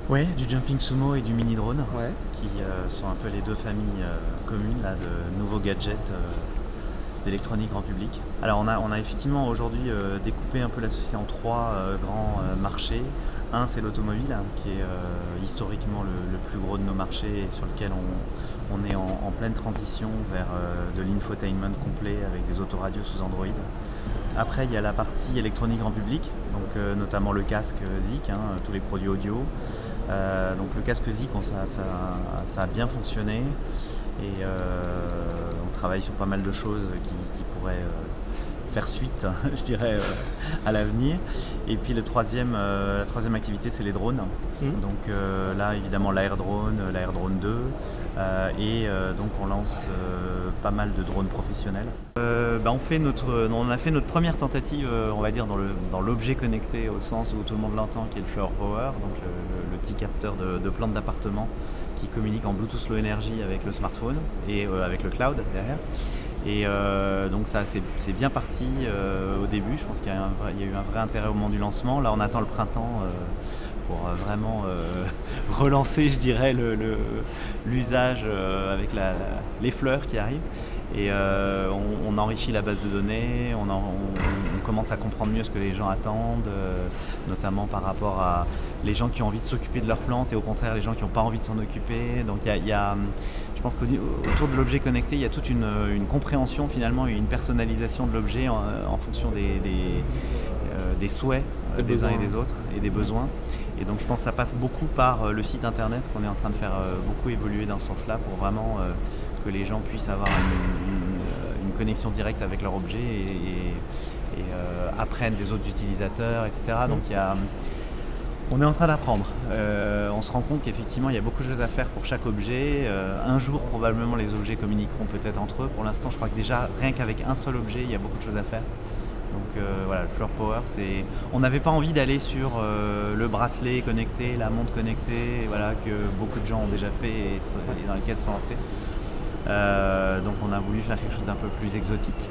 Ouais, du jumping sumo et du mini drone, Ouais. qui sont un peu les deux familles communes là, de nouveaux gadgets d'électronique grand public. Alors on a effectivement aujourd'hui découpé un peu la société en trois grands marchés. Un, c'est l'automobile, hein, qui est historiquement le plus gros de nos marchés et sur lequel on est en pleine transition vers de l'infotainment complet avec des autoradios sous Android. Après, il y a la partie électronique grand public, donc notamment le casque Zik, hein, tous les produits audio. Donc le casque Zik, ça a bien fonctionné et on travaille sur pas mal de choses qui pourraient faire suite, je dirais, à l'avenir. Et puis la troisième activité, c'est les drones. Mhm. Donc là, évidemment, l'Air Drone 2, donc on lance pas mal de drones professionnels. On a fait notre première tentative, on va dire, dans l'objet connecté au sens où tout le monde l'entend, qui est le Floor Power, donc le petit capteur de plantes d'appartement qui communique en Bluetooth Low Energy avec le smartphone et avec le cloud derrière. Et donc ça c'est bien parti au début, je pense qu'il y a eu un vrai intérêt au moment du lancement. Là on attend le printemps pour vraiment relancer, je dirais, l'usage avec les fleurs qui arrivent. Et on enrichit la base de données, on commence à comprendre mieux ce que les gens attendent, notamment par rapport à les gens qui ont envie de s'occuper de leurs plantes et au contraire les gens qui n'ont pas envie de s'en occuper. Donc je pense qu'autour de l'objet connecté, il y a toute une compréhension finalement et une personnalisation de l'objet en fonction des souhaits des uns et des autres et des besoins. Et donc je pense que ça passe beaucoup par le site internet qu'on est en train de faire beaucoup évoluer dans ce sens-là pour vraiment que les gens puissent avoir une connexion directe avec leur objet et apprennent des autres utilisateurs, etc. Donc on est en train d'apprendre. On se rend compte qu'effectivement il y a beaucoup de choses à faire pour chaque objet. Un jour probablement les objets communiqueront peut-être entre eux. Pour l'instant je crois que déjà rien qu'avec un seul objet il y a beaucoup de choses à faire. Donc voilà, le Floor Power, on n'avait pas envie d'aller sur le bracelet connecté, la montre connectée, voilà, que beaucoup de gens ont déjà fait et dans lesquels sont lancés. Donc on a voulu faire quelque chose d'un peu plus exotique.